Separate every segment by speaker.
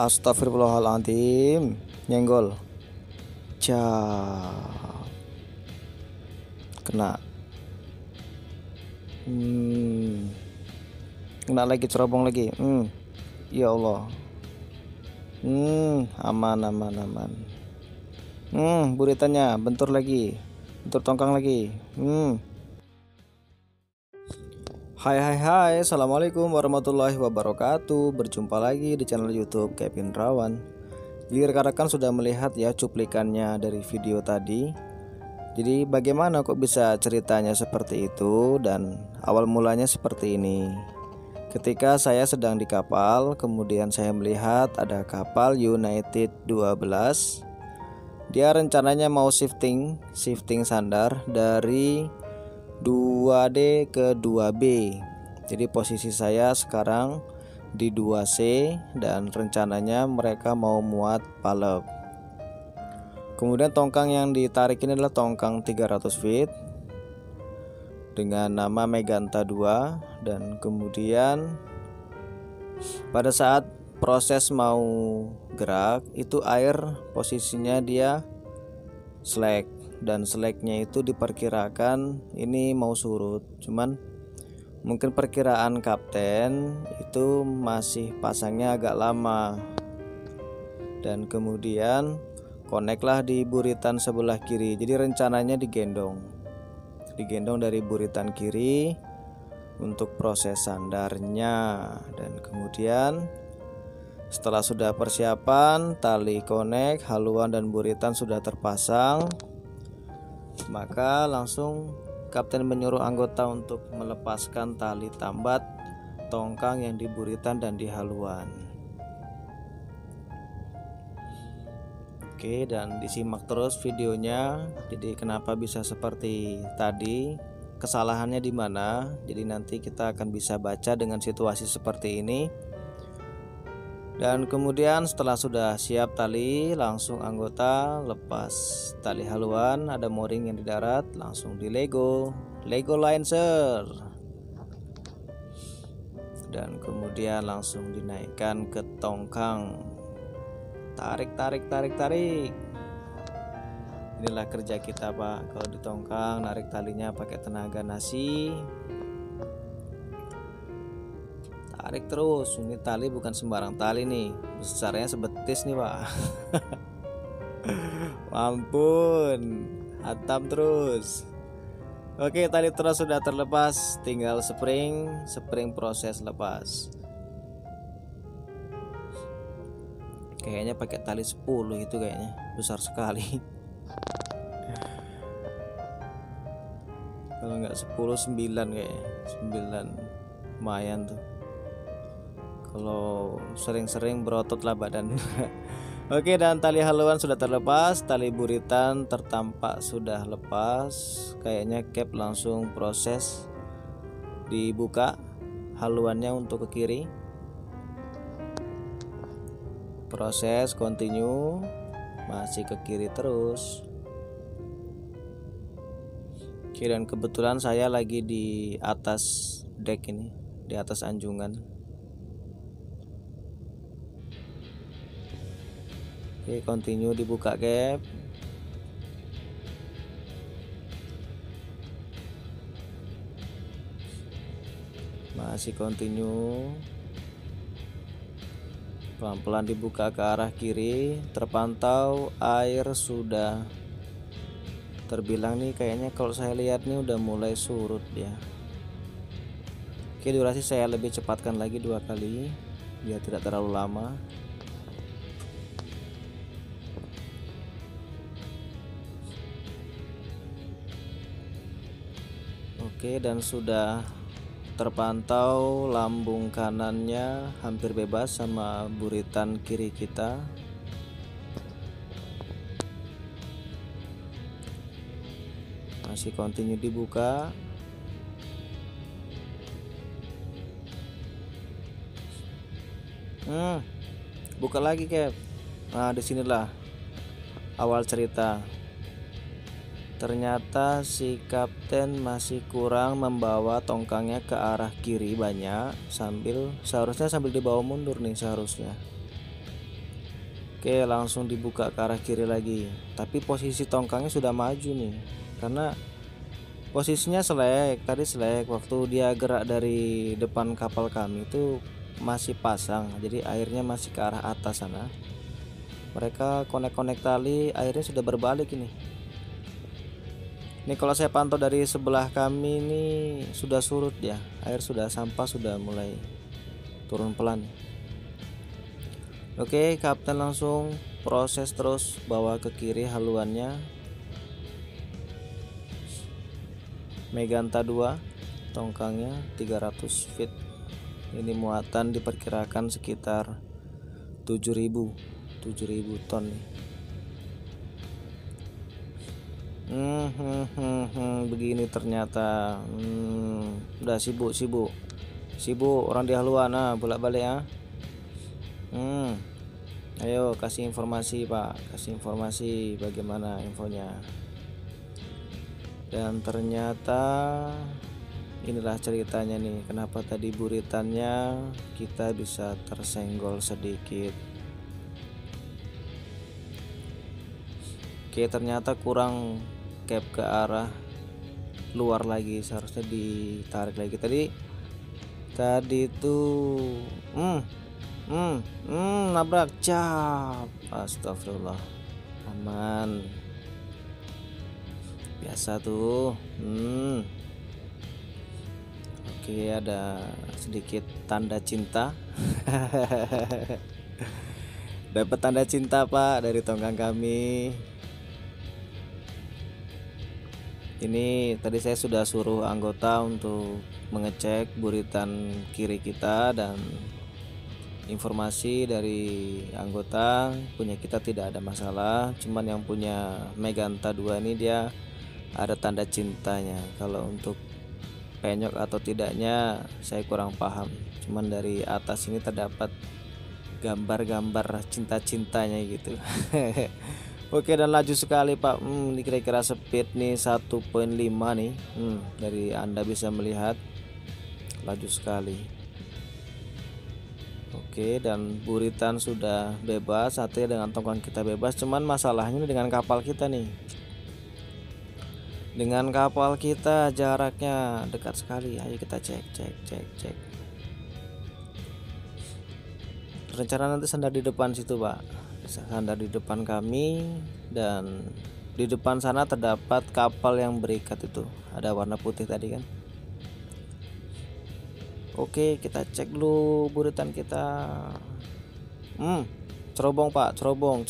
Speaker 1: Astagfirullahaladzim, nyenggol. Cap. Kena. Kena lagi, cerobong lagi. Ya Allah. Aman. Buritannya bentur lagi. Bentur tongkang lagi. Hai, assalamualaikum warahmatullahi wabarakatuh. Berjumpa lagi di channel YouTube Kevin Rawan. Jadi rekan-rekan sudah melihat ya cuplikannya dari video tadi. Jadi bagaimana kok bisa ceritanya seperti itu, dan awal mulanya seperti ini. Ketika saya sedang di kapal, kemudian saya melihat ada kapal United 12. Dia rencananya mau shifting sandar dari 2D ke 2B. Jadi posisi saya sekarang di 2C dan rencananya mereka mau muat palep. Kemudian tongkang yang ditarik ini adalah tongkang 300 feet dengan nama Meganta 2. Dan kemudian pada saat proses mau gerak itu air posisinya dia slack, dan slacknya itu diperkirakan ini mau surut. Cuman mungkin perkiraan kapten itu masih pasangnya agak lama, dan kemudian connect lah di buritan sebelah kiri. Jadi rencananya digendong dari buritan kiri untuk proses sandarnya. Dan kemudian setelah sudah persiapan, tali connect, haluan dan buritan sudah terpasang, maka langsung kapten menyuruh anggota untuk melepaskan tali tambat tongkang yang di buritan dan di haluan. Oke, dan disimak terus videonya. Jadi kenapa bisa seperti tadi, kesalahannya di mana? Jadi nanti kita akan bisa baca dengan situasi seperti ini. Dan kemudian setelah sudah siap tali, langsung anggota lepas tali haluan. Ada mooring yang di darat, langsung di Lego Lancer. Dan kemudian langsung dinaikkan ke tongkang. Tarik. Inilah kerja kita Pak, kalau di tongkang narik talinya pakai tenaga nasi. Tarik terus. Ini tali bukan sembarang tali nih, besarnya sebetis nih Pak. Ampun, hantam terus. Oke, tali terus sudah terlepas, tinggal spring proses lepas. Kayaknya pakai tali 10 itu kayaknya besar sekali. Kalau nggak 10, 9 kayaknya. 9 lumayan tuh. Kalau sering-sering berotot lah badan. Oke, dan tali haluan sudah terlepas, tali buritan tertampak sudah lepas. Kayaknya cap langsung proses dibuka haluannya untuk ke kiri. Proses continue, masih ke kiri terus. Oke, dan kebetulan saya lagi di atas deck ini, di atas anjungan. Oke, continue dibuka cap. Masih continue. Pelan-pelan dibuka ke arah kiri. Terpantau air sudah terbilang nih, kayaknya kalau saya lihat nih udah mulai surut ya. Oke, durasi saya lebih cepatkan lagi 2 kali biar tidak terlalu lama. Oke, dan sudah terpantau lambung kanannya hampir bebas sama buritan kiri kita. Masih continue dibuka. Buka lagi Cap. Nah, disinilah awal cerita. Ternyata si kapten masih kurang membawa tongkangnya ke arah kiri banyak, seharusnya sambil dibawa mundur nih seharusnya. Oke, langsung dibuka ke arah kiri lagi, tapi posisi tongkangnya sudah maju nih karena posisinya selek. Tadi selek waktu dia gerak dari depan kapal kami itu masih pasang, jadi airnya masih ke arah atas sana. Mereka konek-konek tali, airnya sudah berbalik ini. Ini kalau saya pantau dari sebelah kami ini sudah surut ya, air sudah, sampah sudah mulai turun pelan. Oke, kapten langsung proses terus bawa ke kiri haluannya. Meganta 2, tongkangnya 300 feet. Ini muatan diperkirakan sekitar 7.000 ton nih. Begini ternyata. Udah sibuk orang di haluan. Bolak-balik ya. Ayo kasih informasi Pak, kasih informasi bagaimana infonya. Dan ternyata inilah ceritanya nih, kenapa tadi buritannya kita bisa tersenggol sedikit. Oke, ternyata kurang cap ke arah luar lagi, seharusnya ditarik lagi. Tadi tuh nabrak, cap, astagfirullah, aman, biasa tuh. Oke, ada sedikit tanda cinta. Dapat tanda cinta Pak dari tongkang kami. Ini tadi saya sudah suruh anggota untuk mengecek buritan kiri kita, dan informasi dari anggota punya kita tidak ada masalah, cuman yang punya Meganta 2 ini dia ada tanda cintanya. Kalau untuk penyok atau tidaknya saya kurang paham, cuman dari atas ini terdapat gambar-gambar cinta-cintanya gitu. Oke, dan laju sekali Pak. Ini kira-kira speed nih 1.5 nih. Dari Anda bisa melihat laju sekali. Oke, dan buritan sudah bebas, artinya dengan tongkang kita bebas. Cuman masalahnya dengan kapal kita nih. Dengan kapal kita jaraknya dekat sekali. Ayo kita cek. Rencana nanti sandar di depan situ Pak, sandar di depan kami, dan di depan sana terdapat kapal yang berikat itu, ada warna putih tadi kan. Oke, kita cek dulu buritan kita. Cerobong Pak, cerobong,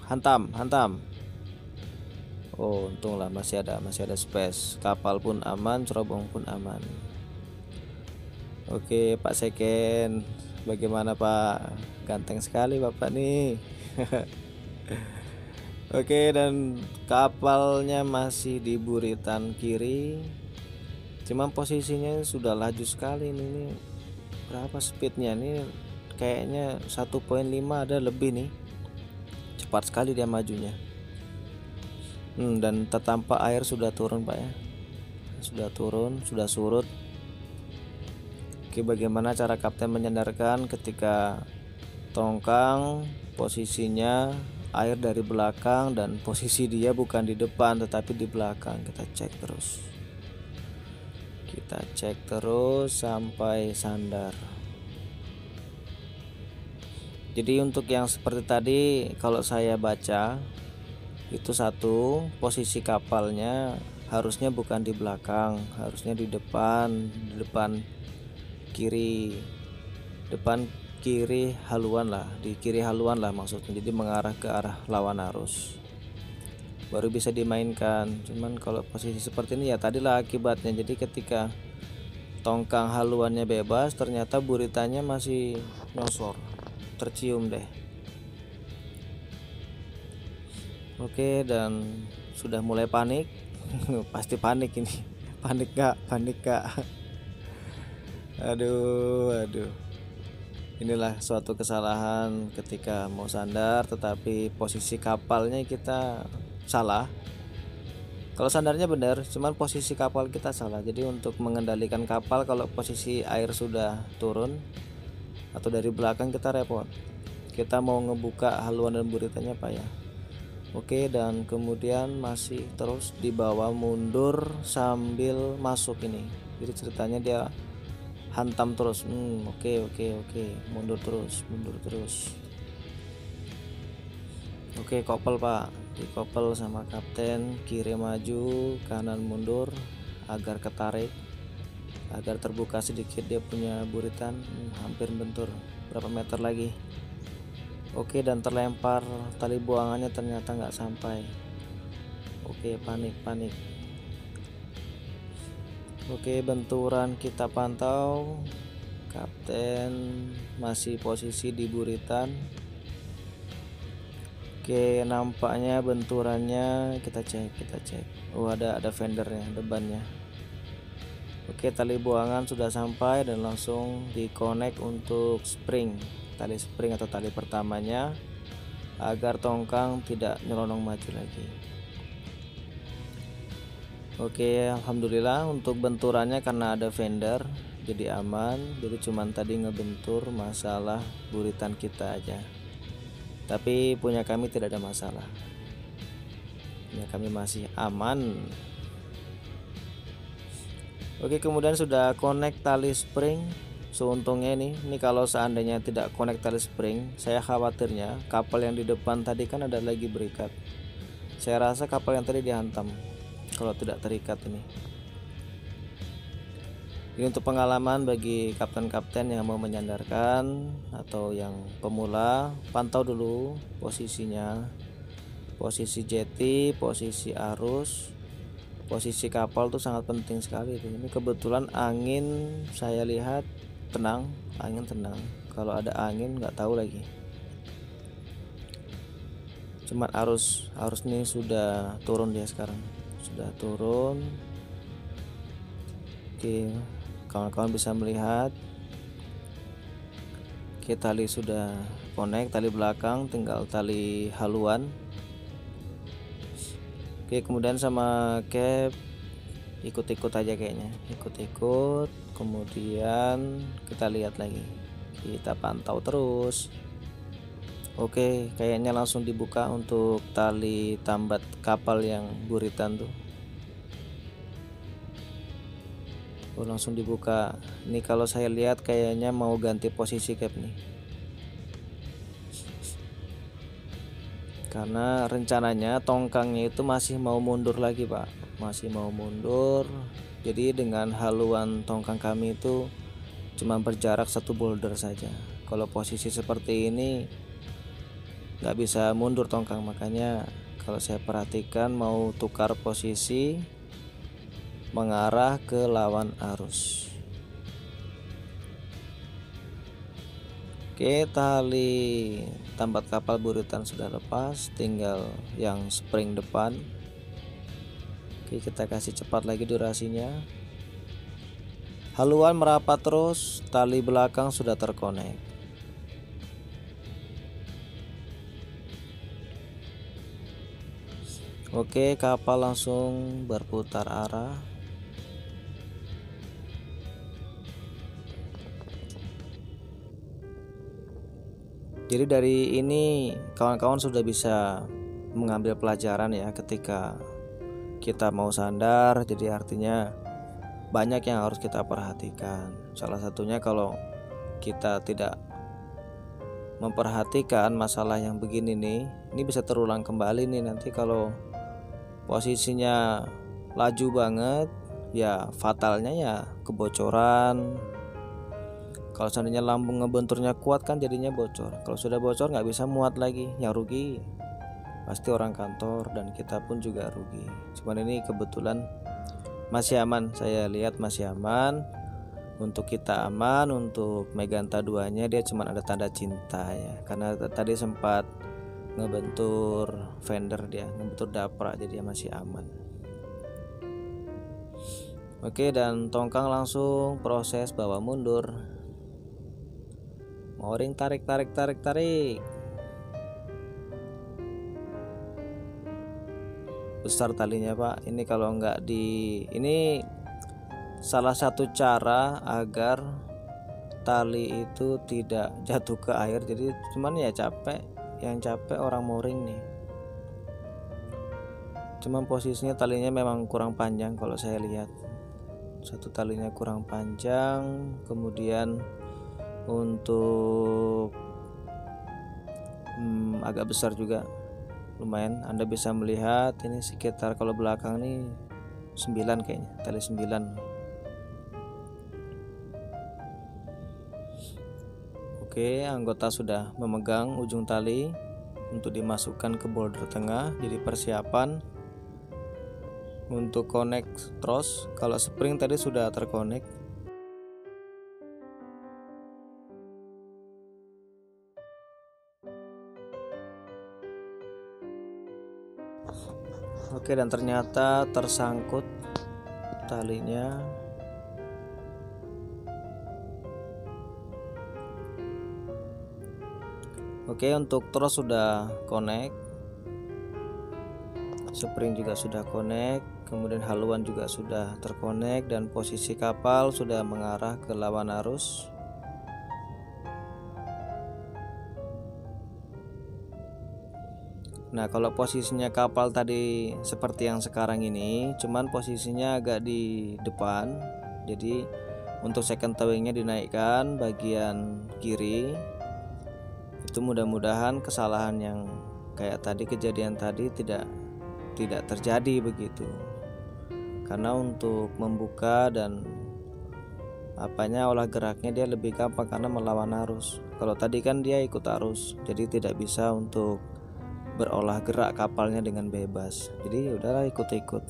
Speaker 1: hantam. Oh, untunglah masih ada space. Kapal pun aman, cerobong pun aman. Oke, Pak Seken, bagaimana Pak? Ganteng sekali Bapak nih. Oke, dan kapalnya masih di buritan kiri. Cuman posisinya sudah laju sekali ini. Berapa speednya nih? Kayaknya 1.5 ada lebih nih. Cepat sekali dia majunya. Dan tertampak air sudah turun Pak ya. Sudah turun, sudah surut. Oke, bagaimana cara kapten menyandarkan ketika tongkang posisinya air dari belakang dan posisi dia bukan di depan tetapi di belakang? Kita cek terus sampai sandar. Jadi untuk yang seperti tadi, kalau saya baca itu satu, posisi kapalnya harusnya bukan di belakang, harusnya di depan kiri haluan lah, di kiri haluan lah maksudnya, jadi mengarah ke arah lawan arus baru bisa dimainkan. Cuman kalau posisi seperti ini ya tadilah akibatnya. Jadi ketika tongkang haluannya bebas, ternyata buritannya masih nyosor, tercium deh. Oke, dan sudah mulai panik. Pasti panik ini. Panik gak? Aduh. Inilah suatu kesalahan ketika mau sandar tetapi posisi kapalnya kita salah. Kalau sandarnya benar, cuman posisi kapal kita salah. Jadi untuk mengendalikan kapal kalau posisi air sudah turun atau dari belakang kita repot. kita mau ngebuka haluan dan buritannya Pak ya. Oke, dan kemudian masih terus dibawa mundur sambil masuk ini. Jadi ceritanya dia hantam terus. Oke, mundur terus. Oke, kopel Pak, dikopel sama kapten, kiri maju, kanan mundur agar ketarik, agar terbuka sedikit dia punya buritan. Hampir bentur, berapa meter lagi. Oke, dan terlempar, tali buangannya ternyata nggak sampai. Oke, panik. Oke, benturan kita pantau, kapten masih posisi di buritan. Oke, nampaknya benturannya kita cek. Oh, ada fendernya, debannya. Oke, tali buangan sudah sampai dan langsung dikonek untuk spring, tali spring atau tali pertamanya, agar tongkang tidak nyelonong maju lagi. Oke, alhamdulillah untuk benturannya karena ada fender jadi aman. Jadi cuman tadi ngebentur masalah buritan kita aja. Tapi punya kami tidak ada masalah. Punya kami masih aman. Oke, kemudian sudah connect tali spring. Seuntungnya ini kalau seandainya tidak connect tali spring, saya khawatirnya kapal yang di depan tadi kan ada lagi berikat. Saya rasa kapal yang tadi dihantam kalau tidak terikat ini. Ini untuk pengalaman bagi kapten-kapten yang mau menyandarkan atau yang pemula. Pantau dulu posisinya, posisi jeti, posisi arus, posisi kapal tuh sangat penting sekali. Ini kebetulan angin saya lihat tenang, angin tenang. Kalau ada angin nggak tahu lagi. Cuma arus ini sudah turun dia sekarang, sudah turun. Oke, kawan-kawan bisa melihat. Oke, tali sudah connect, tali belakang tinggal tali haluan. Oke, kemudian sama cap ikut-ikut aja kayaknya, ikut-ikut. Kemudian kita lihat lagi, kita pantau terus. Oke, kayaknya langsung dibuka untuk tali tambat kapal yang buritan tuh. Oh, langsung dibuka. Ini kalau saya lihat kayaknya mau ganti posisi cap nih, karena rencananya tongkangnya itu masih mau mundur lagi Pak, masih mau mundur. Jadi dengan haluan tongkang kami itu cuma berjarak 1 boulder saja. Kalau posisi seperti ini nggak bisa mundur tongkang, makanya kalau saya perhatikan mau tukar posisi mengarah ke lawan arus. Oke, tali tambat kapal buritan sudah lepas, tinggal yang spring depan. Oke, kita kasih cepat lagi durasinya. Haluan merapat terus, tali belakang sudah terkonek. Oke, kapal langsung berputar arah. Jadi dari ini kawan-kawan sudah bisa mengambil pelajaran ya ketika kita mau sandar. Jadi artinya banyak yang harus kita perhatikan. Salah satunya kalau kita tidak memperhatikan masalah yang begini nih, ini bisa terulang kembali nih nanti kalau posisinya laju banget, ya fatalnya ya kebocoran. Kalau seandainya lambung ngebenturnya kuat kan jadinya bocor. Kalau sudah bocor nggak bisa muat lagi, yang rugi pasti orang kantor dan kita pun juga rugi. Cuman ini kebetulan masih aman, saya lihat masih aman. Untuk kita aman, untuk Meganta 2-nya dia cuma ada tanda cinta ya, karena tadi sempat ngebentur fender, dia ngebentur daprak, jadi dia masih aman. Oke, dan tongkang langsung proses bawa mundur. Mooring tarik. Besar talinya Pak. Ini kalau nggak ini salah satu cara agar tali itu tidak jatuh ke air. Jadi cuman ya yang capek orang mooring nih. Cuman posisinya talinya memang kurang panjang kalau saya lihat. Satu talinya kurang panjang, kemudian untuk agak besar juga, lumayan. Anda bisa melihat ini sekitar, kalau belakang nih 9 kayaknya, tali 9. Oke, anggota sudah memegang ujung tali untuk dimasukkan ke boulder tengah. Jadi persiapan untuk connect tross. Kalau spring tadi sudah terkonek. Oke, dan ternyata tersangkut talinya. Oke, untuk tross sudah connect, spring juga sudah connect, kemudian haluan juga sudah terkonek, dan posisi kapal sudah mengarah ke lawan arus. Nah, kalau posisinya kapal tadi seperti yang sekarang ini, cuman posisinya agak di depan. Jadi untuk second towingnya dinaikkan bagian kiri. Itu mudah-mudahan kesalahan yang kayak tadi, kejadian tadi tidak terjadi begitu. Karena untuk membuka dan olah geraknya dia lebih gampang karena melawan arus. Kalau tadi kan dia ikut arus, jadi tidak bisa untuk berolah gerak kapalnya dengan bebas. Jadi udahlah, ikut-ikut.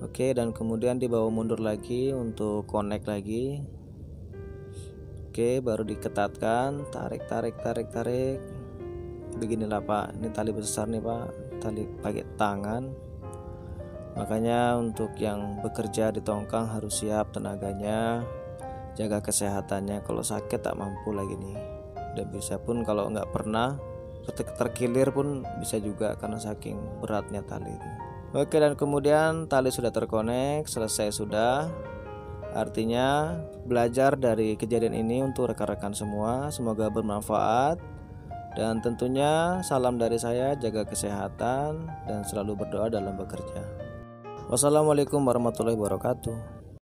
Speaker 1: Oke, dan kemudian dibawa mundur lagi untuk connect lagi. Oke, baru diketatkan, tarik. Beginilah Pak, ini tali besar nih Pak, tali pakai tangan. Makanya untuk yang bekerja di tongkang harus siap tenaganya, jaga kesehatannya. Kalau sakit tak mampu lagi nih. Dan bisa pun kalau nggak pernah terkilir pun bisa juga karena saking beratnya tali itu. Oke, dan kemudian tali sudah terkonek, selesai sudah. Artinya belajar dari kejadian ini untuk rekan-rekan semua, semoga bermanfaat. Dan tentunya salam dari saya, jaga kesehatan dan selalu berdoa dalam bekerja. Wassalamualaikum warahmatullahi wabarakatuh.